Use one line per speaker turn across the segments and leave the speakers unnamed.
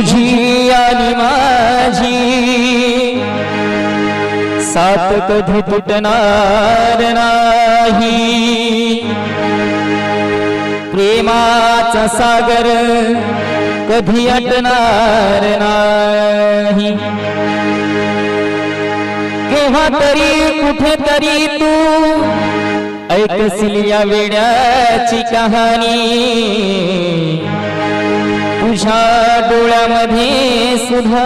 तुझी आणि माझी साथ कधी तुटणार नाही, प्रेमाचा सागर कधी आटणार नाही। केव्हा तरी कुठेतरी तू ऐकशील या वेड्याची कहाणी, तुझ्या डोळ्यामध्ये सुद्धा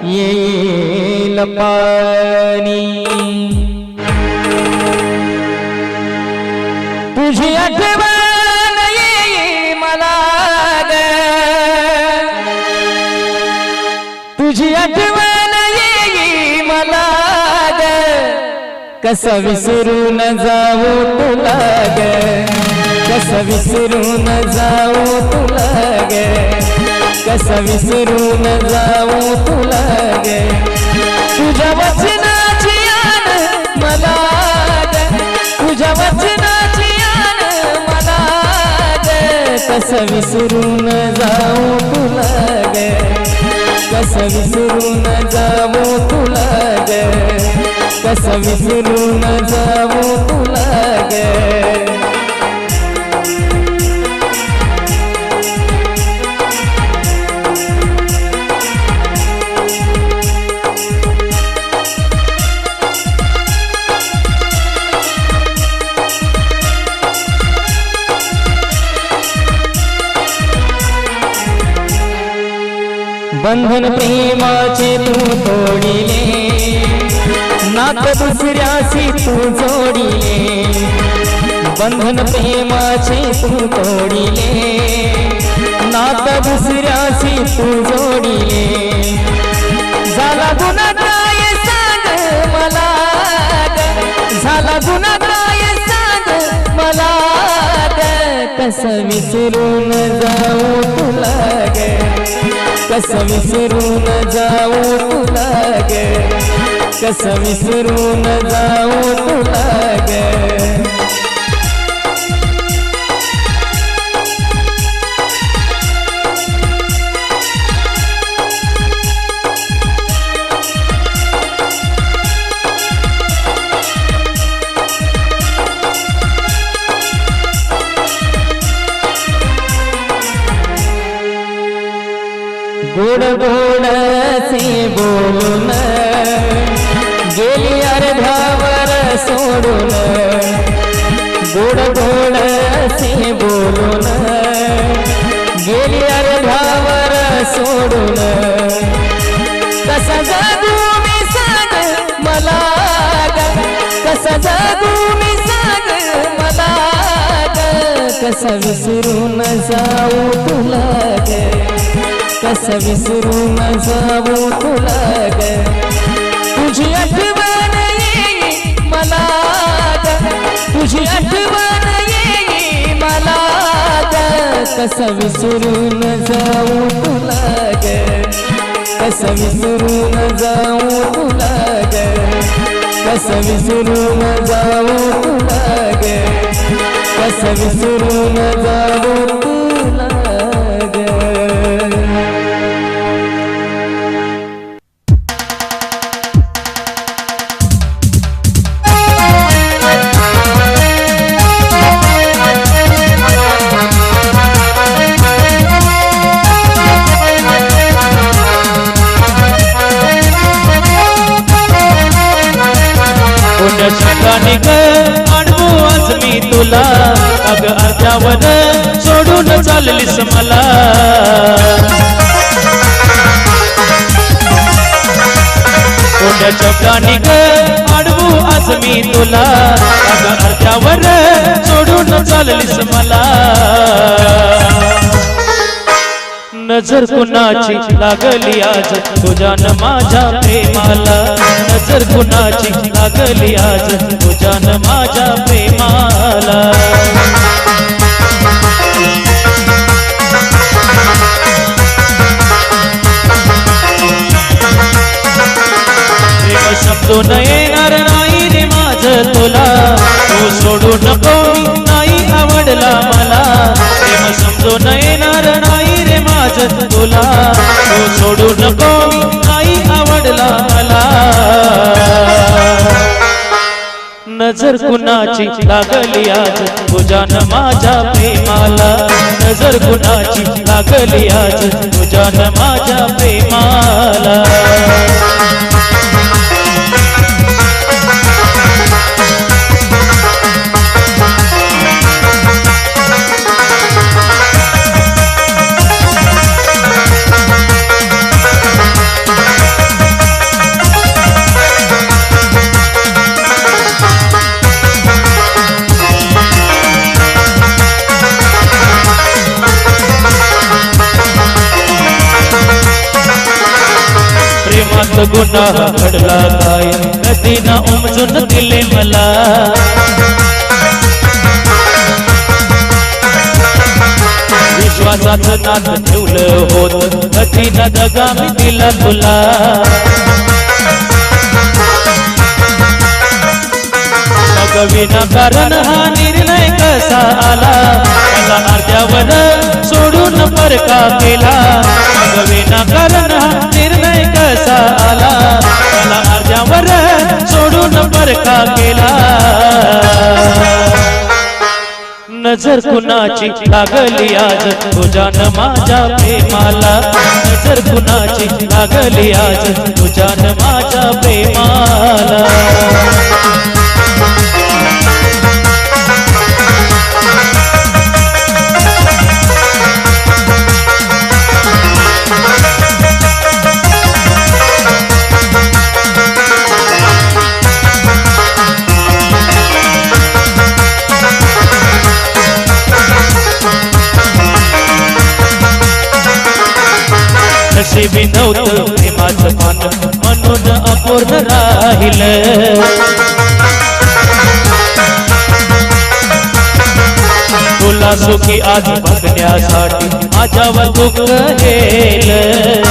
येईल पाणी। तुझी आठवण येईल मला ग, तुझी आठवण येईल मला ग, कसं विसरून जाऊ तुला ग, कसं विसरून जाऊ तुला ग, कसं विसरून जाऊ तुला ग। तुझ्या वचनाची आण मला ग, तुझ्या वचनाची आण मला ग, कसं विसरून जाऊ तुला ग, कसं विसरून जाऊ तुला ग, कसं विसरून जाऊ तुला ग। बंधन प्रेमाचे तू तोडिले, नात दुसऱ्याशी तू जोडिले, बंधन प्रेमाचे तू तोडिले, नात दुसऱ्याशी तू जोडिले। झाला गुन्हा काय सांग मला ग, झाला गुन्हा काय सांग मला ग, कसं विसरून जाऊ तुला ग, कसं विसरून जाऊ तुला ग, कसं विसरून जाऊ तुला ग। गोड गोड से बोलून गेली अर्ध्यावर सोडून, गोड गोड से बोलून गेली अर्ध्यावर सोडून, कसा जगू मी सांग मला ग, कसा जगू मी सांग मला ग, कसं विसरून जाऊ तुला ग, कसं विसरून जाऊ तुला ग। तुझी आठवण येईल मला ग, तुझी आठवण येईल मला ग, कसं विसरून जाऊ तुला ग, कसं विसरून जाऊ तुला ग, कसं विसरून जाऊ तुला ग, कसं विसरून जाऊ तुला ग।
ठिकाणी ग आणू आज मी तुला, अग अर्ध्यावर सोडून चाललीस मला। कोणत्या ठिकाणी ग आणू आज मी तुला, अग अर्ध्यावर सोडून चाललीस मला। नजर कुणाची लागली आज तुझ्या न माझ्या प्रेमाला, नजर कुणाची लागली आज तुझ्या न माझ्या प्रेमाला। प्रेम शब्दून येणार नाही रे माझ तुला, तू सोडू नको नाही आवडला मला। प्रेम समजून येणार नाही रे माझ तुला तो सोडू नको नाही आवडला मला नजर कुणाची लागली आज तुझ्यान माझ्या प्रेमाला नजर कुणाची लागली आज तुझ्यान माझ्या प्रेमाला प्रेमात गुन्हा घडला काय कधी ना उमजून दिले मला विश्वासाचं नात ठेवलं होत कधी ना दगा मी दिला तुला मग विनाकारण हा निर्णय कसा आला मला अर्ध्यावर सोडून परका केला मग विनाकारण हा निर्णय कसा आला मला अर्ध्यावर सोडून परका केला नजर कुणाची लागली आज तुझ्यान माझ्या प्रेमाला नजर कुणाची लागली आज तुझ्यान माझ्या प्रेमाला नशिबी नव्हतं प्रेमाचं पान म्हणून अपूर्ण राहिलं तुला सुखी आधी बघण्यासाठी माझ्यावर दुःख येलं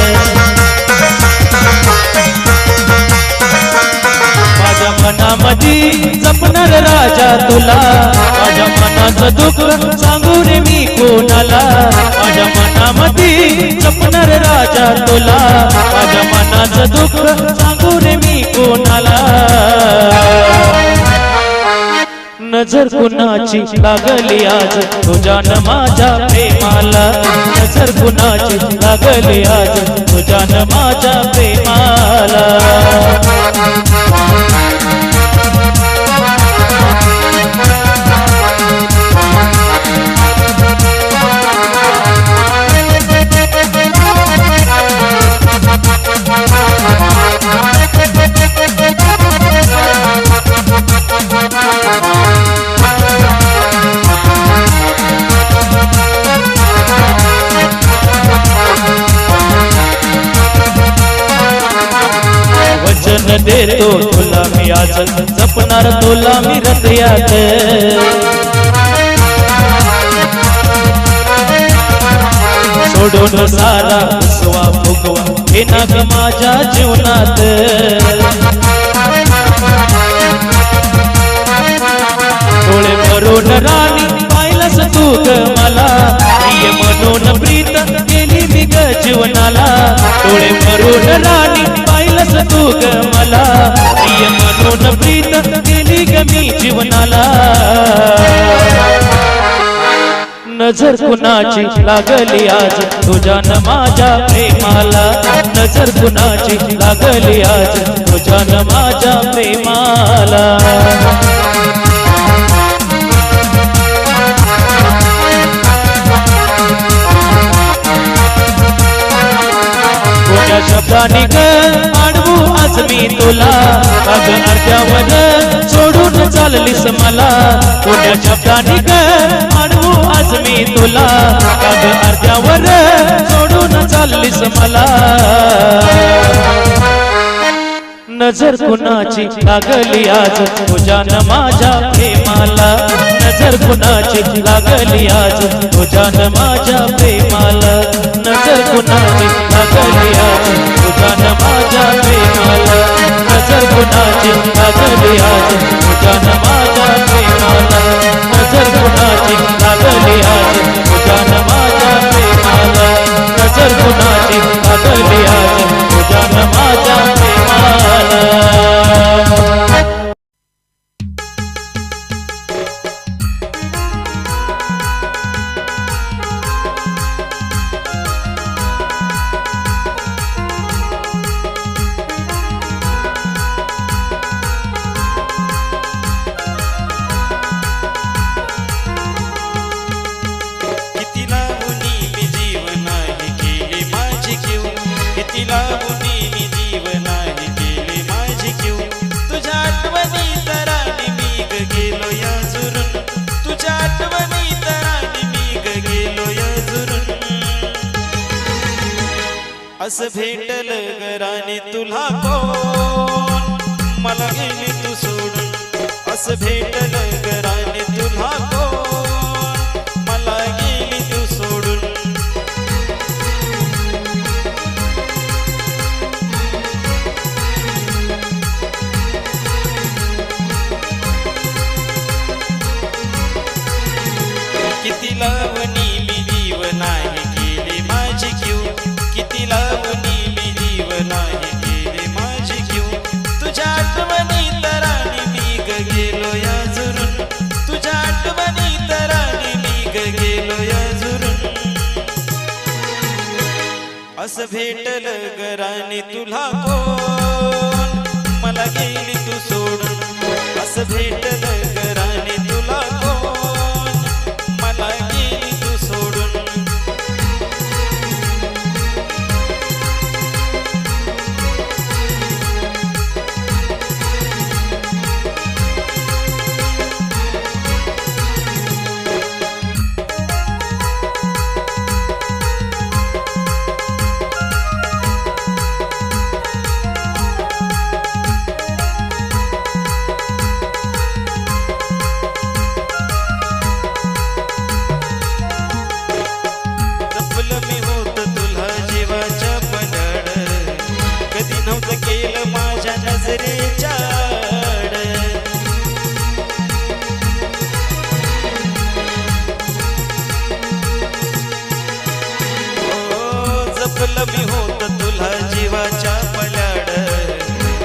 माझ्या मनामध्ये जपणार राजा तुला माझ्या मनाचं दुःख सांगू रे मी कोणाला माझ्या मनामध्ये जपणार राजा तुला माझ्या मनाचं दुःख सांगू रे मी कोणाला नजर कुणाची लागली आज तुझ्यान माझ्या प्रेमाला नजर कुणाची लागली आज तुझ्यान माझ्या प्रेमाला वचन देतो तुला मी आज जपणार तुला मी हृदयात सोडून सारा फुसवा फुगवा हे नाग माझ्या जीवनात डोळे भरून राणी पाहिलंस तू ग मला प्रिय म्हणून प्रीत केली मी ग जीवनाला डोळे भरून राणी पाहिलंस तू ग मला प्रिय म्हणून प्रीत केली ग मी जीवनाला नजर कुणाची लागली आज तुझ्यान माझ्या प्रेमाला नजर कुणाची लागली आज तुझ्यान माझ्या प्रेमाला कोण्या शब्दाने ग अडवू आज मी तुला अग अर्ध्यावर सोडून चाललीस मला कोण्या शब्दाने ग अडवू आज मी तुला अग अर्ध्यावर सोडून चाललीस मला नजर कुणाची लागली आज तुझ्यान माझ्या प्रेमाला नजर कुणाची लागली आज तुझ्यान माझ्या प्रेमाला नजर कुणाची लागली आज तुझ्यान माझ्या प्रेमाला नजर कुणाची लागली आज तुझ्यान माझ्या प्रेमाला नजर कुणाची लागली आज तुझ्यान माझ्या प्रेमाला नजर कुणाची लागली आज तुझ्या न माझ्या प्रेमाला.
असं भेटल गराने तुला कोण मला गेली तू सोडून. असं भेटल गराने तुला कोण मला गेली तू सोडून. किती लावणी मी जीव नाही केली माझी क्यू. किती लावणी मी जीव नाही केली माझी क्यू. तुझ्या आठवणी तराने मी गेलो या झुरून. तुझ्या आठवणी तराने मी गेलो या झुरून. असं भेटल गराने तुला कोण मला गेली तू सोडून. असं भेटल गराने तुला कोण मला गेली तू सोडून. केलं माझ्या नजरेच्या आड. जपलं मी होत तुला जीवाच्या पल्याड.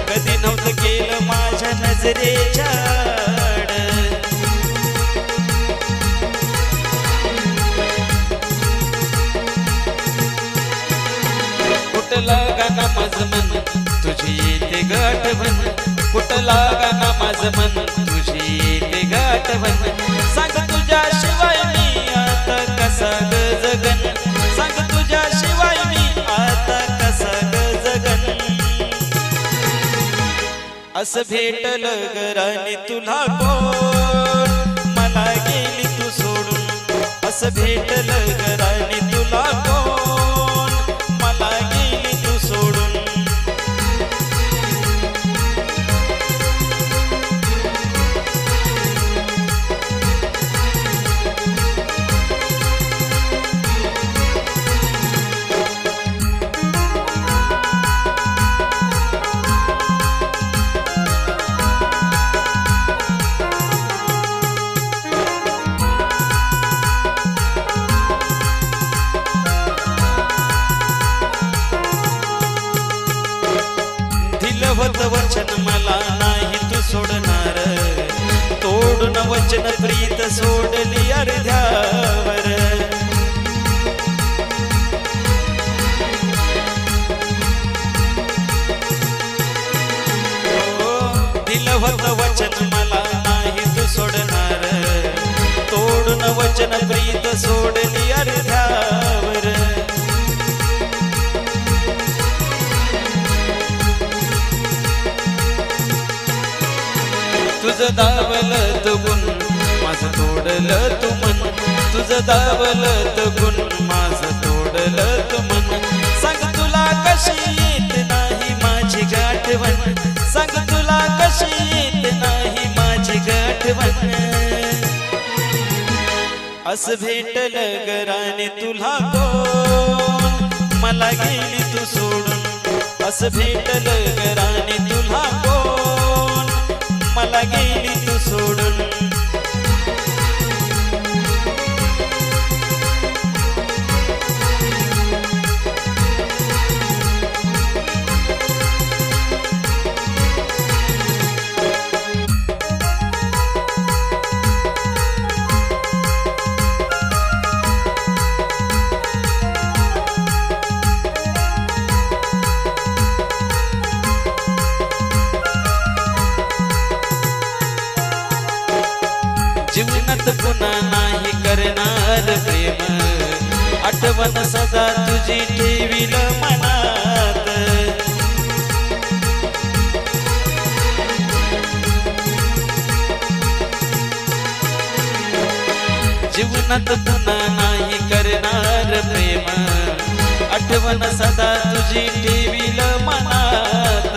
कधी नव्हतं केलं माझ्या नजरेच्या आड. कुठला गाणं माझं मन तुझी येते गाठवण. कुठला गाणं माझं मन तुझी येते गाठवण. सांग तुझ्याशिवाय मी आता कसा ग जगन. सांग तुझ्याशिवाय मी आता कसा ग जगन. असं भेटल गराने तुला कोण मला गेली तू सोडून. असं भेटल गराने तुला कोण मला गेली तू सोडून. होत वचन मला नाही तू सोडणार. तोडून वचन प्रीत सोडली अर्ध्यावर. दिलं होत वचन मला नाही तू सोडणार. तोडून वचन प्रीत सोडली अर्ध्यावर. तुझं दावलं तू गुण माझं तोडलं तू मन. तुझं दावलं तू गुण माझं तोडलं तू मन. सांग तुला कशी येत नाही माझी गाठवण. सांग तुला कशी येत नाही माझी गाठवण. असं भेटल गराने तुला कोण मला गेली तू सोडून. असं भेटल गराने तुला कोण मला गेली तू सोडून. करणार प्रेम आठवण सदा तुझी ठेवील मनात जीवनात पुन्हा नाही करणार प्रेम आठवण सदा तुझी ठेवील मनात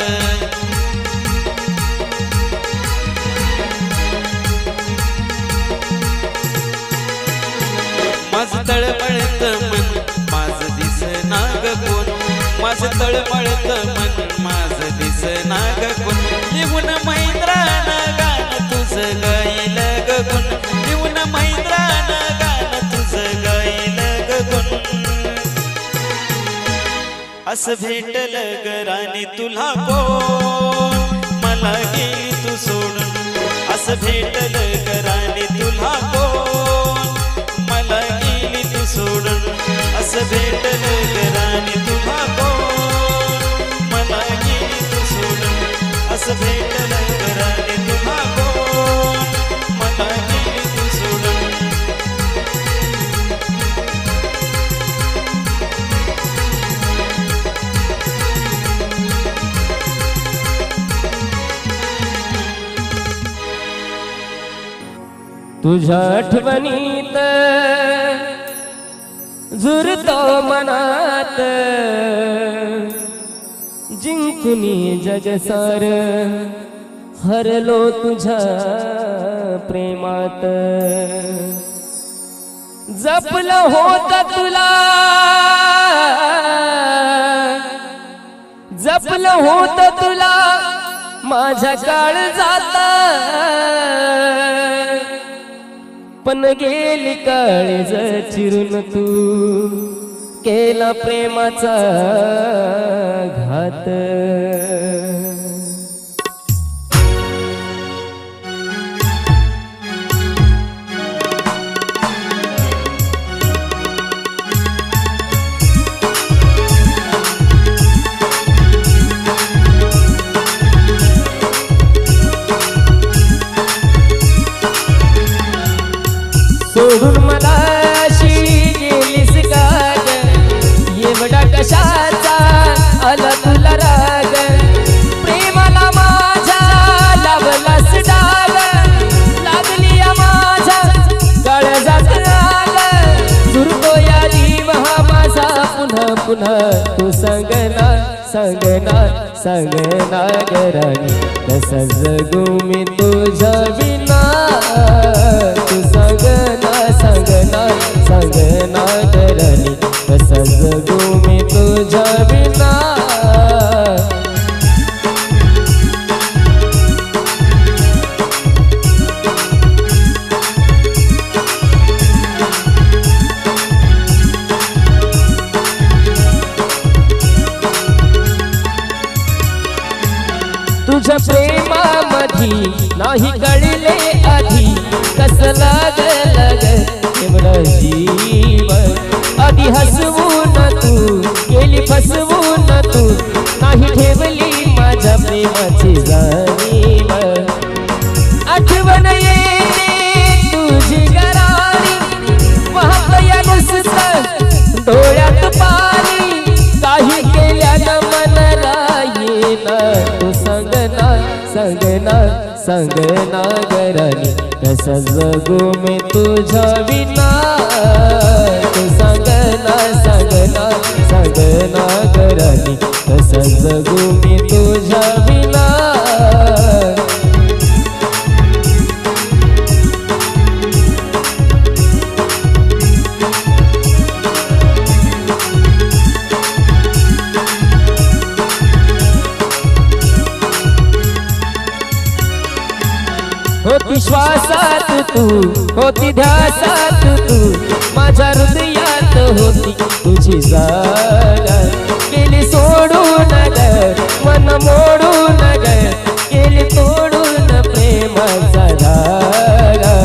माझं तळमळत मन माझं दिसना ग कोण माझं तळमळत मन माझं दिसना ग कोण लिहून मैत्रान गाणं तुझं गाईल ग गुण लिहून मैत्रान गाणं तुझं गाईल ग गुण असं भेटलं ग राणी तुला कोण मला गेली तू सोडून असं भेटलं ग राणी तुला कोण मला गेली तू सोडून असं भेटलं ग राणी तुला कोण मला गेली तू सोडून असं भेटलं ग राणी तुला कोण मला गेली तू सोडून
तुझ्या आठवणीत झुरतो मनात जिंकुनी जग सार हरलो तुझ्या प्रेमात जपलं होत तुला जपलं होत तुला माझ्या काळ जाता पण गेली काळज चिरून तू केला प्रेमाचा घात सोडून मलाशी गेलीस का ग एवढा कशाचा आला तुला राग प्रेमाला माझ्या लावलास डाग लागली माझ्या काळजात आग सुरतो या जीव हा माझा पुन्हा पुन्हा तू सांगना सांगना सांगना ग राणी कसं जगू मी तुझ्या विना तू सांगना सांगना सांगना ग राणी कसं जगू मी तुझ्या विना तुझ्या प्रेमामधी नाही कळले आधी कसं लागलं ग एवढं जीवन आधी हसवून तू गेली फसवून तू नाही ठेवली माझ्या प्रेमाची जाणीव आठवण येते तुझी गरारी वाहत या नुसतं डोळ्यात पाणी काही केल्यानं मनला येना तू सांगना सांगना सांगना ग राणी कसं जगू मी तुझ्या विना तू सांगना सांगना सांगना ग राणी कसं जगू मी तुझ्या विना होती श्वासात तू होती ध्यासात तू माझ्या हृदयात होती तुझी जागा गेली सोडून ग मन मोडून ग गेली तोडून प्रेमाचा धागा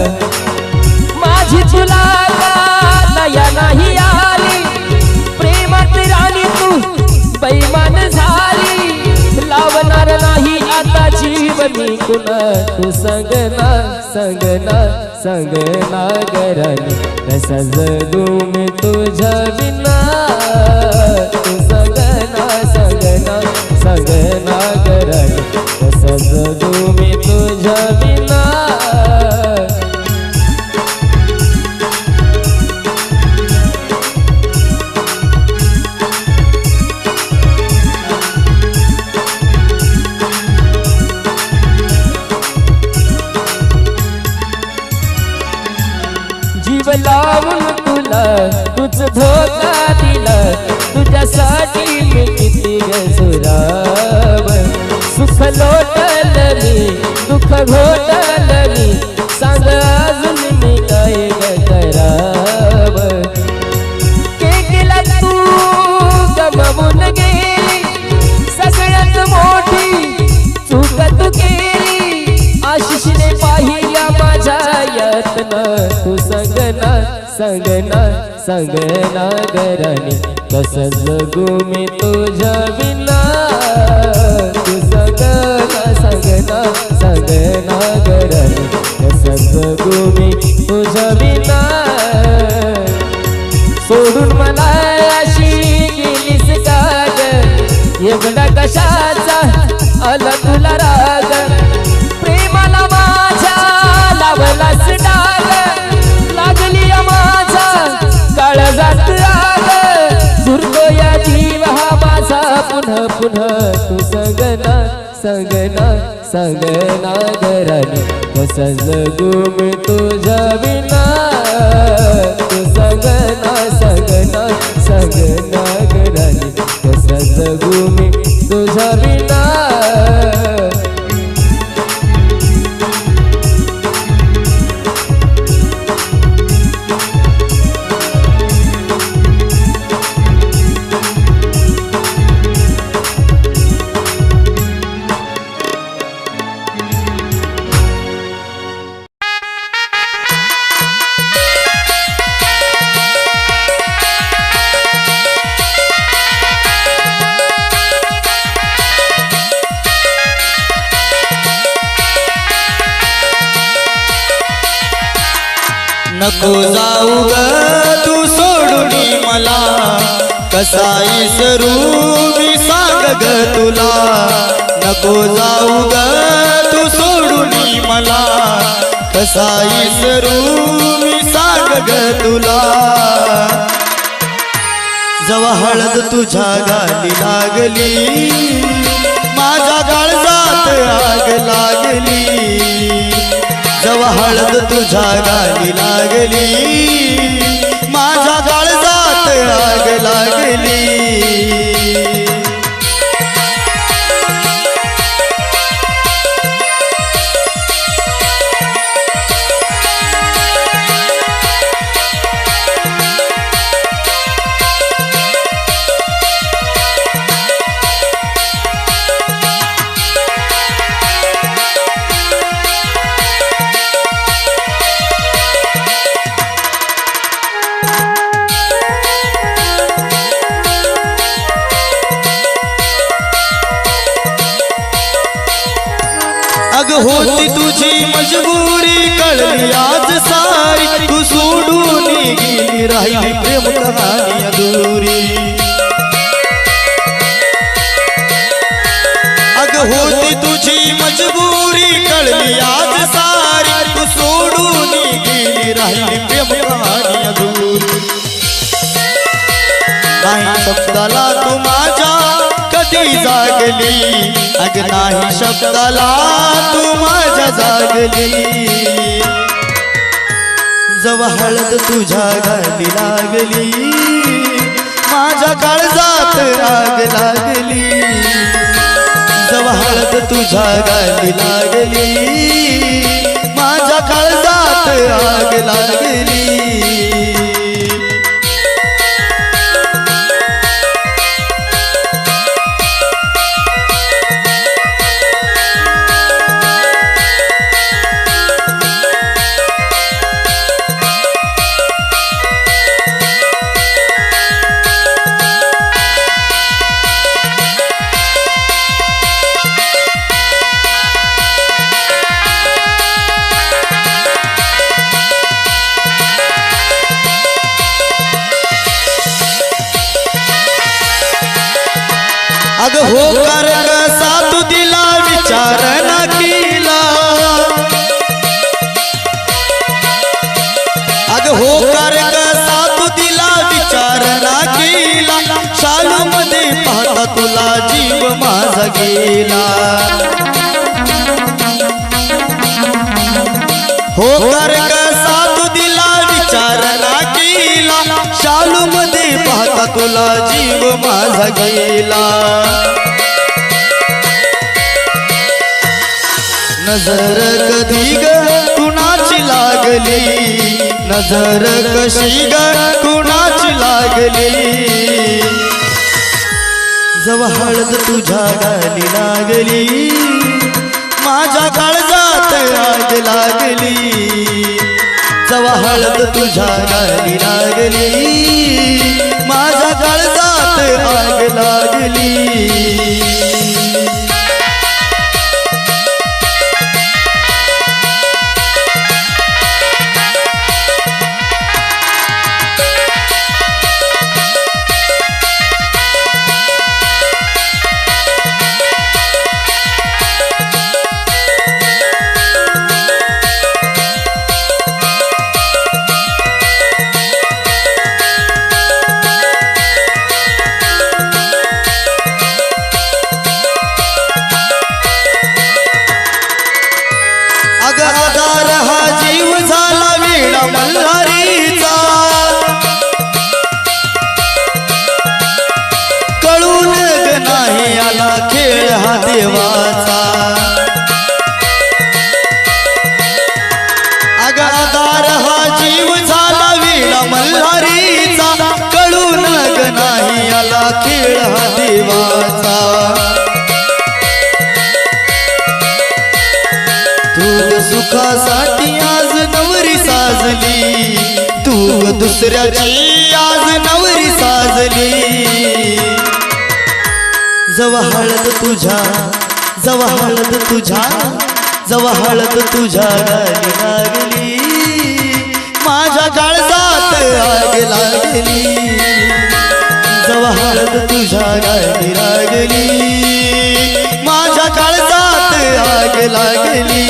माझी तुला दया नाही आली प्रेमात राणी तू बैमान झाली लावणार नाही आता जीव मी कुणा तू संगना संगना संगना गरानी कसा जगू मी तुझ्या बिना तू संगना संगना संगना गरानी कसा जगू मी तुझ्या बिना जीव लावून तुला तुझ धोका दिला तुझ्यासाठी मी किती गजुराव सुख लोटल मी दुःख घोटल मी सांग अजून मी काय कराव के केला तू गमावून गेली सगळ्यात मोठी चूक तू केली आशिषने पाहिल्या माझ्या यातना तू संगना संगना संगना गरानी कस जगू मी तुझ्या बिना तू संगना संगना संगना गरानी कस जगू मी तुझ्या बिना सोडून मला अशी गेलीस का ग एवढा कशाचा आला तुला राग प्रेमाला माझ्या लावलास डाग लागली माझा काळजात आग झुरतो या जीव हा माझा पुन्हा पुन्हा तू संगना संगना संगना गरानी कसा जगू मी तुझ्या बिना तू संगना संगना संगना गरानी कसा जगू मी तुझ्या बिना
नको जाऊ ग तू सोडून मला कसा इसरू मी सांग ग तुला नको जाऊ ग तू सोडून मला कसा इसरू मी सांग ग तुला जवा हळद तुझ्या गाली लागली माझ्या काळजात आग लागली जवा हळद तुझ्या गाली लागली माझ्या काळजात आग लागली अग होती तुझी मजबुरी कळली आज सारी तू सोडून गेली राहिली प्रेम कहाणी अधुरी अग होती तुझी मजबुरी कळली आज सारी तू सोडून गेली राहिली प्रेम कहाणी अधुरी नाही शब्दाला तू माझ्या कधी जागली अग नाही शब्दाला तू माझ्या जागली जवा हळद तुझ्या गाली लागली माझ्या काळजात आग लागली जवा हळद तुझ्या गाली लागली माझ्या काळजात आग लागली
अग होकार कसा तू दिला विचार ना केला अग होकार कसा तू दिला विचार ना केला शालू मध्ये पाहता तुला जीव माझा गेला होकार कसा तू दिला विचार ना केला शालू मध्ये पाहता तुला जीव माझा गेला नजर कधी ग कुणाची लागली नजर कशी ग कुणाची लागली जवा हळद तुझ्या गाली लागली माझ्या काळजात आग लागली जवा हळद तुझ्या गाली लागली माझ्या काळजात आग लागली आधार हा जीव झाला वीणा मल्हारीचा कळून ग नाही आला खेळ हा देवाचा अग आधार हा जीव झाला वीणा मल्हारीचा कळून ग नाही आला खेळ हा देवाचा तू सुखासाठी आज नवरी साजली तू दुसऱ्याची आज नवरी साजली जवा हळद तुझ्या जवा हळद तुझ्या जवा हळद तुझ्या गाली लागली माझ्या काळजात आग लागली जवा हळद तुझ्या गाली लागली माझ्या काळजात आग लागली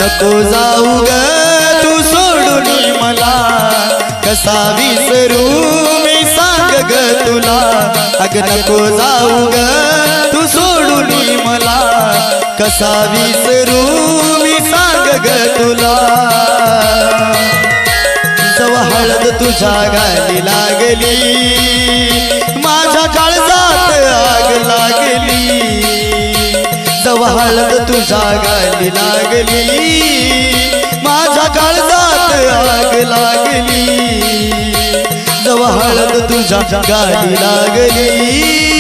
नको जाऊ ग तू सोडून मला कसा विसरू मी सांग ग तुला अग नको जाऊ ग तू सोडून मला कसा विसरू मी सांग ग तुला जवा हळद तुझ्या गाली लागली माझ्या काळजात आग लागली जवा हळद तुझ्या गाली लागली माझ्या काळजात आग लागली जवा हळद तुझ्या गाली लागली